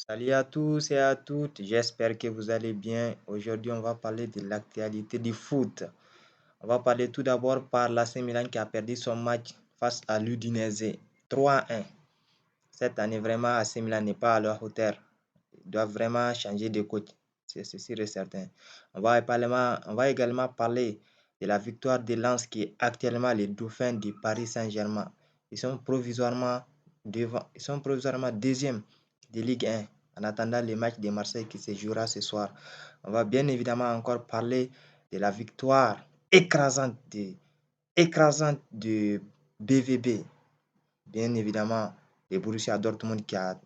Salut à tous et à toutes, j'espère que vous allez bien. Aujourd'hui, on va parler de l'actualité du foot. On va parler tout d'abord par l'AC Milan qui a perdu son match face à l'Udinese 3-1. Cette année, vraiment, AC Milan n'est pas à leur hauteur. Ils doivent vraiment changer de coach, c'est sûr et certain. On va également parler de la victoire de Lens qui est actuellement le dauphin du Paris Saint-Germain. Ils sont provisoirement deuxième de Ligue 1 en attendant le match de Marseille qui se jouera ce soir. On va bien évidemment encore parler de la victoire écrasante de BVB. Bien évidemment, le Borussia Dortmund qui a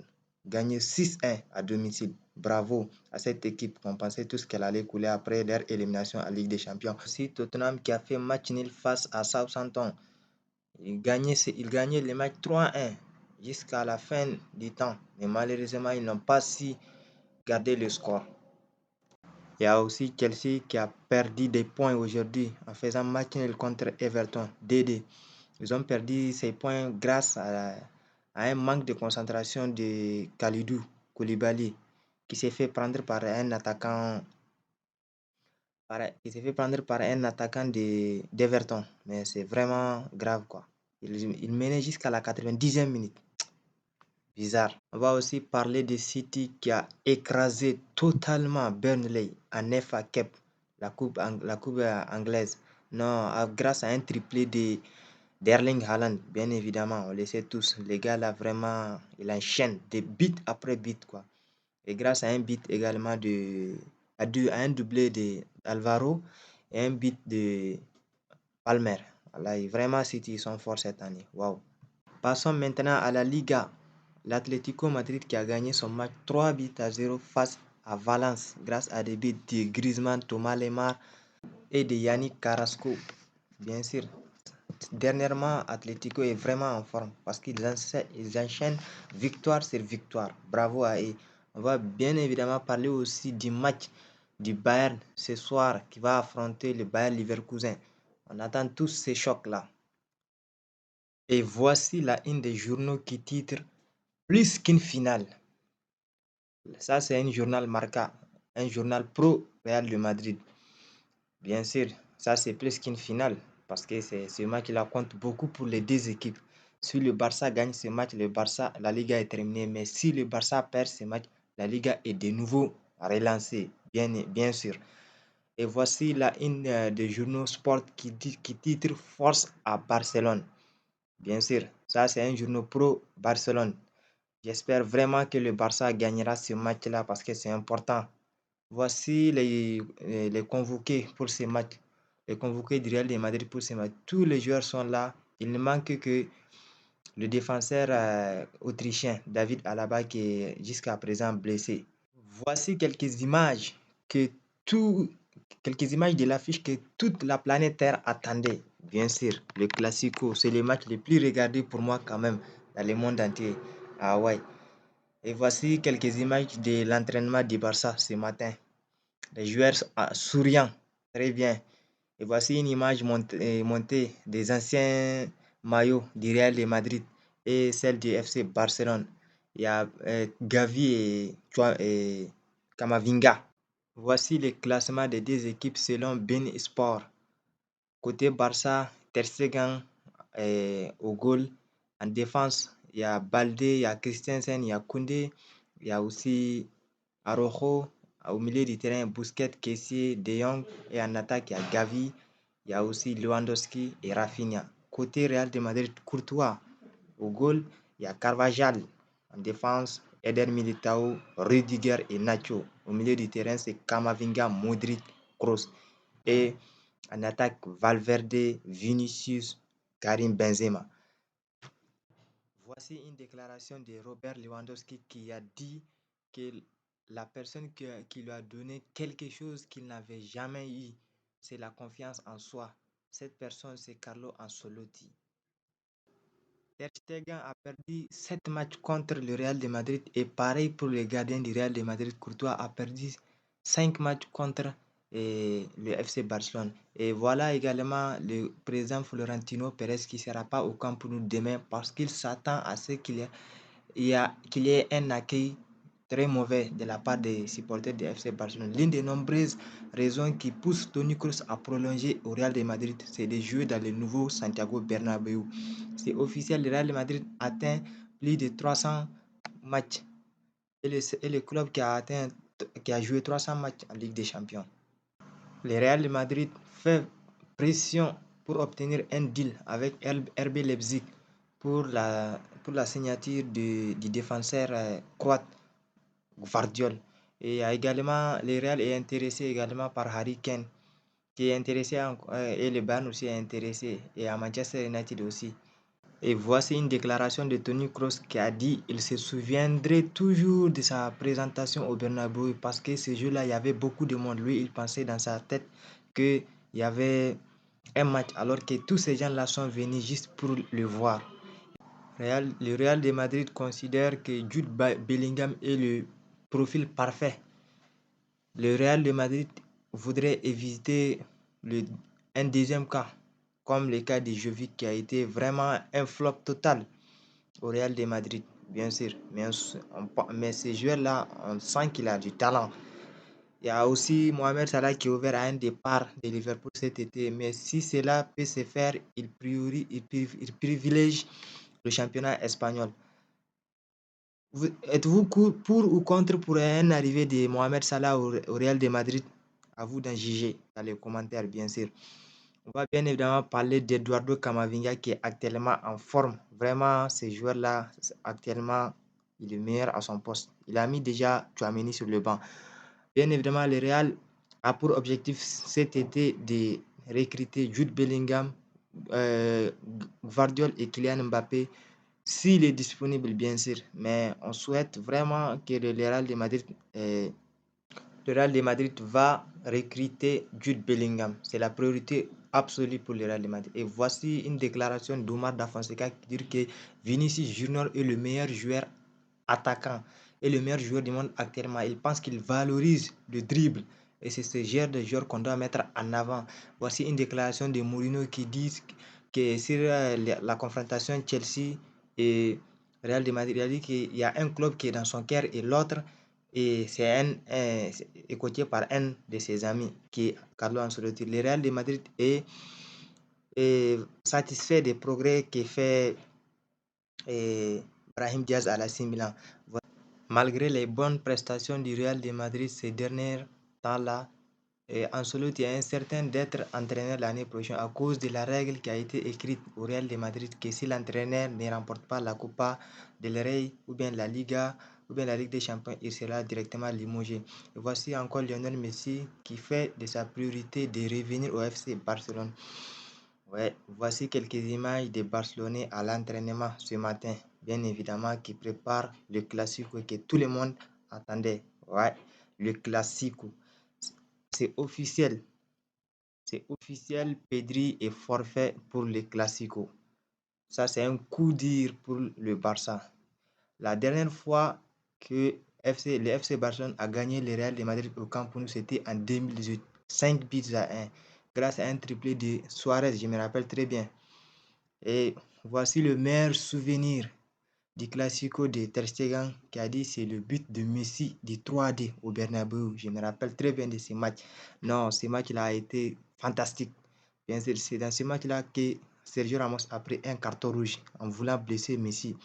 gagné 6-1 à domicile. Bravo à cette équipe qu'on pensait tous qu'elle allait couler après leur élimination en Ligue des Champions. Aussi Tottenham qui a fait match nul face à Southampton. Il gagnait le match 3-1 jusqu'à la fin du temps. Mais malheureusement, ils n'ont pas su garder le score. Il y a aussi Chelsea qui a perdu des points aujourd'hui en faisant match nul contre Everton. DD. Ils ont perdu ces points grâce à un manque de concentration de Kalidou Koulibaly qui s'est fait prendre par un attaquant qui s'est fait prendre par un attaquant d'Everton. Mais c'est vraiment grave quoi. Il menait jusqu'à la 90e minute. Bizarre. On va aussi parler de City qui a écrasé totalement Burnley en FA Cup, la coupe anglaise. Non, grâce à un triplé d'Erling Haaland, bien évidemment, on le sait tous. Le gars là, vraiment, il enchaîne des buts après buts, quoi. Et grâce à un but également à un doublé de Alvaro et un but de Palmer. Voilà, vraiment, City, ils sont forts cette année. Waouh. Passons maintenant à la Liga. L'Atlético Madrid qui a gagné son match 3 buts à 0 face à Valence grâce à des buts de Griezmann, Thomas Lemar et de Yannick Carrasco. Bien sûr, dernièrement, Atlético est vraiment en forme parce qu'ils enchaînent victoire sur victoire. Bravo à eux. On va bien évidemment parler aussi du match du Bayern ce soir qui va affronter le Bayern Leverkusen. On attend tous ces chocs-là. Et voici la une des journaux qui titre plus qu'une finale. Ça, c'est un journal Marca, un journal pro Real de Madrid. Bien sûr, ça, c'est plus qu'une finale parce que ce match-là compte beaucoup pour les deux équipes. Si le Barça gagne ce match, la Liga est terminée. Mais si le Barça perd ce match, la Liga est de nouveau relancée, bien sûr. Et voici la une des journaux sport qui titre Force à Barcelone. Bien sûr, ça, c'est un journal pro Barcelone. J'espère vraiment que le Barça gagnera ce match-là parce que c'est important. Voici les convoqués pour ce match. Les convoqués du Real de Madrid pour ce match. Tous les joueurs sont là. Il ne manque que le défenseur autrichien David Alaba qui est jusqu'à présent blessé. Voici que tout, quelques images de l'affiche que toute la planète Terre attendait. Bien sûr, le Classico, c'est le match le plus regardé pour moi quand même dans le monde entier. Ah ouais. Et voici quelques images de l'entraînement du Barça ce matin. Les joueurs souriants, très bien. Et voici une image montée des anciens maillots du Real de Madrid et celle du FC Barcelone. Il y a Gavi et Camavinga. Voici le classement des deux équipes selon Bein Sport. Côté Barça, Ter Stegen au goal. En défense, il y a Balde, il y a Christensen, il y a Koundé, il y a aussi Araujo. Au milieu du terrain, Busquets, Kessié, De Jong. Et en attaque, il y a Gavi, il y a aussi Lewandowski et Rafinha. Côté Real de Madrid, Courtois. Au goal, il y a Carvajal. En défense, Eder Militao, Rudiger et Nacho. Au milieu du terrain, c'est Kamavinga, Modric, Kroos. Et en attaque, Valverde, Vinicius, Karim Benzema. Voici une déclaration de Robert Lewandowski qui a dit que la personne qui lui a donné quelque chose qu'il n'avait jamais eu, c'est la confiance en soi. Cette personne, c'est Carlo Ancelotti. Ter Stegen a perdu 7 matchs contre le Real de Madrid et pareil pour le gardien du Real de Madrid, Courtois a perdu 5 matchs contre le FC Barcelone. Et voilà également le président Florentino Pérez qui ne sera pas au camp pour nous demain parce qu'il s'attend à ce qu'il y ait un accueil très mauvais de la part des supporters du FC Barcelone. L'une des nombreuses raisons qui poussent Toni Kroos à prolonger au Real de Madrid, c'est de jouer dans le nouveau Santiago Bernabéu. C'est officiel, le Real de Madrid atteint plus de 300 matchs et le club qui a joué 300 matchs en Ligue des Champions. Le Real de Madrid fait pression pour obtenir un deal avec RB Leipzig pour la signature du défenseur croate Gvardiol. Et le Real est intéressé également par Harry Kane, qui est intéressé et le Bayern aussi est intéressé, et à Manchester United aussi. Et voici une déclaration de Toni Kroos qui a dit il se souviendrait toujours de sa présentation au Bernabéu parce que ce jour-là, il y avait beaucoup de monde. Lui, il pensait dans sa tête qu'il y avait un match alors que tous ces gens-là sont venus juste pour le voir. Le Real de Madrid considère que Jude Bellingham est le profil parfait. Le Real de Madrid voudrait éviter un deuxième cas, comme le cas de Jovic qui a été vraiment un flop total au Real de Madrid, bien sûr. Mais ce joueur-là, on sent qu'il a du talent. Il y a aussi Mohamed Salah qui est ouvert à un départ de Liverpool cet été. Mais si cela peut se faire, il privilège le championnat espagnol. Êtes-vous pour ou contre pour un arrivée de Mohamed Salah au Real de Madrid? À vous d'en juger dans les commentaires, bien sûr. On va bien évidemment parler d'Eduardo Camavinga qui est actuellement en forme. Vraiment, ce joueur-là, actuellement, il est meilleur à son poste. Il a mis déjà Tchouaméni sur le banc. Bien évidemment, le Real a pour objectif cet été de recruter Jude Bellingham, Gvardiol et Kylian Mbappé s'il est disponible, bien sûr. Mais on souhaite vraiment que le Real de Madrid va recruter Jude Bellingham. C'est la priorité absolue pour le Real de Madrid. Et voici une déclaration d'Omar Da Fonseca qui dit que Vinicius Junior est le meilleur joueur attaquant et le meilleur joueur du monde actuellement. Il pense qu'il valorise le dribble. Et c'est ce genre de joueur qu'on doit mettre en avant. Voici une déclaration de Mourinho qui dit que sur la confrontation Chelsea et Real de Madrid, il a dit qu'il y a un club qui est dans son cœur et l'autre et est coaché par un de ses amis qui est Carlo Ancelotti. Le Real de Madrid est satisfait des progrès que fait Brahim Diaz à l'AC Milan. Malgré les bonnes prestations du Real de Madrid ces derniers temps-là, Ancelotti est incertain d'être entraîneur l'année prochaine à cause de la règle qui a été écrite au Real de Madrid que si l'entraîneur ne remporte pas la Copa del Rey ou bien la Liga ou bien la Ligue des Champions, il sera directement limogé. Et voici encore Lionel Messi qui fait de sa priorité de revenir au FC Barcelone. Ouais, voici quelques images des Barcelonais à l'entraînement ce matin, bien évidemment, qui préparent le Classico que tout le monde attendait. Ouais, le Classico. C'est officiel. C'est officiel, Pedri est forfait pour le Classico. Ça, c'est un coup dur pour le Barça. La dernière fois que le FC Barcelone a gagné le Real de Madrid au Camp Nou, c'était en 2018. 5 buts à 1. Grâce à un triplé de Suarez, je me rappelle très bien. Et voici le meilleur souvenir du Classico de Ter Stegen qui a dit c'est le but de Messi du 3D au Bernabéu. Je me rappelle très bien de ce match. Non, ce match-là a été fantastique. Bien sûr, c'est dans ce match-là que Sergio Ramos a pris un carton rouge en voulant blesser Messi.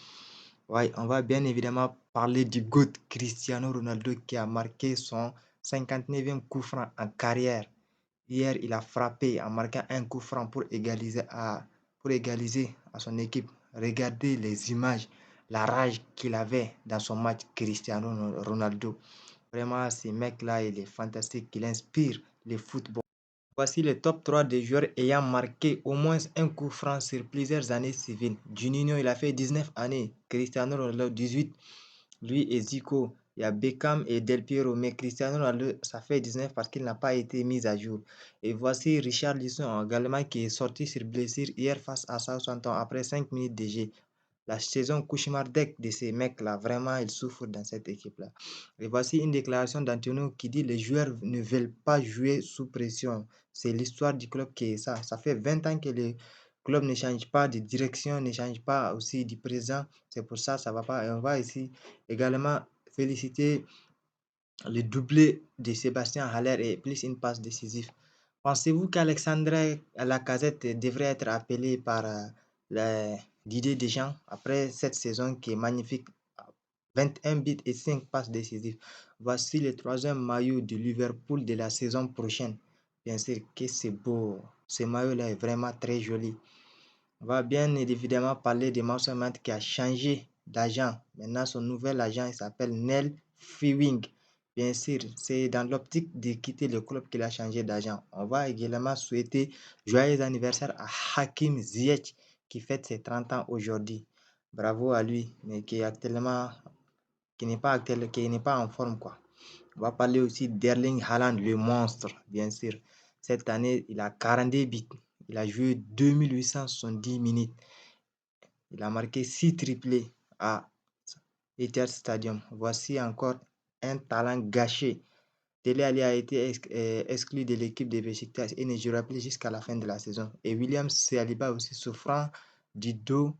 Ouais, on va bien évidemment parler du GOAT Cristiano Ronaldo qui a marqué son 59e coup franc en carrière. Hier, il a frappé en marquant un coup franc pour égaliser à son équipe. Regardez les images, la rage qu'il avait dans son match, Cristiano Ronaldo. Vraiment, ce mec-là, il est fantastique, il inspire le football. Voici le top 3 des joueurs ayant marqué au moins un coup franc sur plusieurs années civiles. Juninho, il a fait 19 années. Cristiano Ronaldo, 18. Lui et Zico, il y a Beckham et Del Piero, mais Cristiano Ronaldo, ça fait 19 parce qu'il n'a pas été mis à jour. Et voici Richard Lisson également qui est sorti sur blessure hier face à Southampton après 5 minutes de jeu. La saison cauchemardesque de ces mecs-là, vraiment, ils souffrent dans cette équipe-là. Et voici une déclaration d'Antonio qui dit les joueurs ne veulent pas jouer sous pression. C'est l'histoire du club qui est ça. Ça fait 20 ans que le club ne change pas de direction, ne change pas aussi du président. C'est pour ça, ça va pas. Et on va ici également féliciter le doublé de Sébastien Haller et plus une passe décisive. Pensez-vous qu'Alexandre Lacazette devrait être appelé par Didier Deschamps après cette saison qui est magnifique? 21 buts et 5 passes décisives. Voici le troisième maillot de Liverpool de la saison prochaine. Bien sûr que c'est beau. Ce maillot-là est vraiment très joli. On va bien évidemment parler de Mason Mount qui a changé d'agent. Maintenant, son nouvel agent, il s'appelle Nel Fewing. Bien sûr, c'est dans l'optique de quitter le club qu'il a changé d'agent. On va également souhaiter joyeux anniversaire à Hakim Ziyech qui fête ses 30 ans aujourd'hui. Bravo à lui, mais qui n'est pas en forme, quoi. On va parler aussi d'Erling Haaland, le monstre, bien sûr. Cette année, il a 42 buts. Il a joué 2870 minutes. Il a marqué 6 triplés à Etihad Stadium. Voici encore un talent gâché. Dele Alli a été exclu de l'équipe de Besiktas et ne jouera plus jusqu'à la fin de la saison. Et William Saliba aussi souffrant du dos,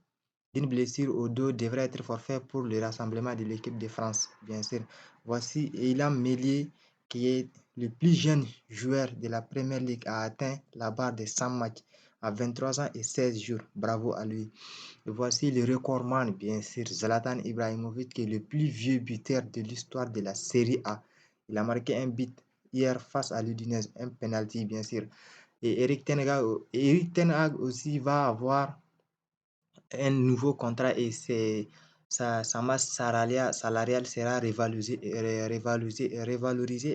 d'une blessure au dos, devrait être forfait pour le rassemblement de l'équipe de France, bien sûr. Voici Ilham Meslier, qui est le plus jeune joueur de la Premier League, a atteint la barre des 100 matchs à 23 ans et 16 jours. Bravo à lui. Et voici le recordman, bien sûr, Zlatan Ibrahimovic, qui est le plus vieux buteur de l'histoire de la Série A. Il a marqué un but hier face à l'Udinese, un penalty, bien sûr. Et Eric Ten Hag aussi va avoir un nouveau contrat et sa masse salariale sera révalorisée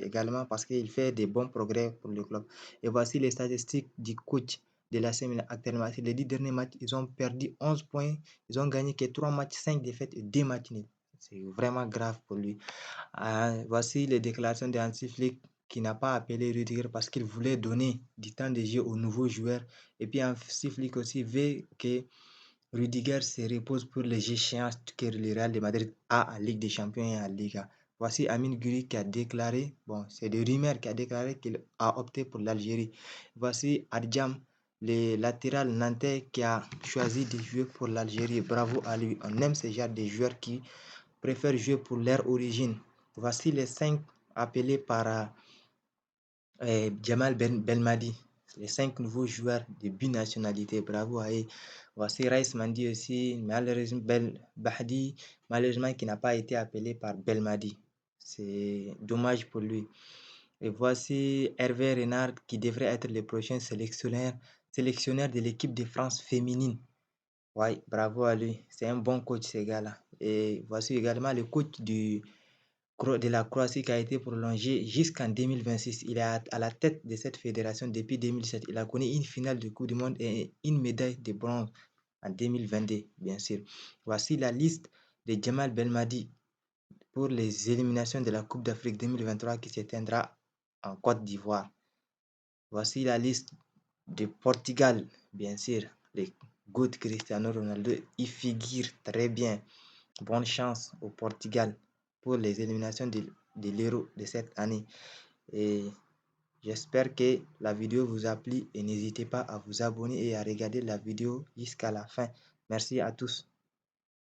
également parce qu'il fait des bons progrès pour le club. Et voici les statistiques du coach de la Milan actuellement. Les 10 derniers matchs, ils ont perdu 11 points. Ils ont gagné que 3 matchs, 5 défaites et 2 matchs nuls. C'est vraiment grave pour lui. Voici les déclarations de Hansi Flick qui n'a pas appelé Rudiger parce qu'il voulait donner du temps de jeu aux nouveaux joueurs. Et puis Hansi Flick aussi veut que Rudiger se repose pour les échéances que le Real de Madrid a en Ligue des Champions et en Liga. Voici Amin Guri qui a déclaré, bon, c'est des rumeurs qui a déclaré qu'il a opté pour l'Algérie. Voici Adjam, le latéral nantais qui a choisi de jouer pour l'Algérie. Bravo à lui. On aime ce genre de joueurs qui préfèrent jouer pour leur origine. Voici les 5 appelés par Jamal Belmadi, les 5 nouveaux joueurs de binationalité. Bravo à eux. Voici Raïs Mandi aussi, malheureusement Bahdi, malheureusement qui n'a pas été appelé par Belmadi. C'est dommage pour lui. Et voici Hervé Renard qui devrait être le prochain sélectionneur de l'équipe de France féminine. Oui, bravo à lui. C'est un bon coach, ce gars-là. Et voici également le coach de la Croatie qui a été prolongé jusqu'en 2026. Il est à la tête de cette fédération depuis 2007. Il a connu une finale de Coupe du Monde et une médaille de bronze en 2022, bien sûr. Voici la liste de Jamal Belmadi pour les éliminations de la Coupe d'Afrique 2023 qui se tiendra en Côte d'Ivoire. Voici la liste de Portugal, bien sûr. Les GOAT Cristiano Ronaldo y figure très bien. Bonne chance au Portugal pour les éliminations de l'Euro de cette année. Et j'espère que la vidéo vous a plu et n'hésitez pas à vous abonner et à regarder la vidéo jusqu'à la fin. Merci à tous.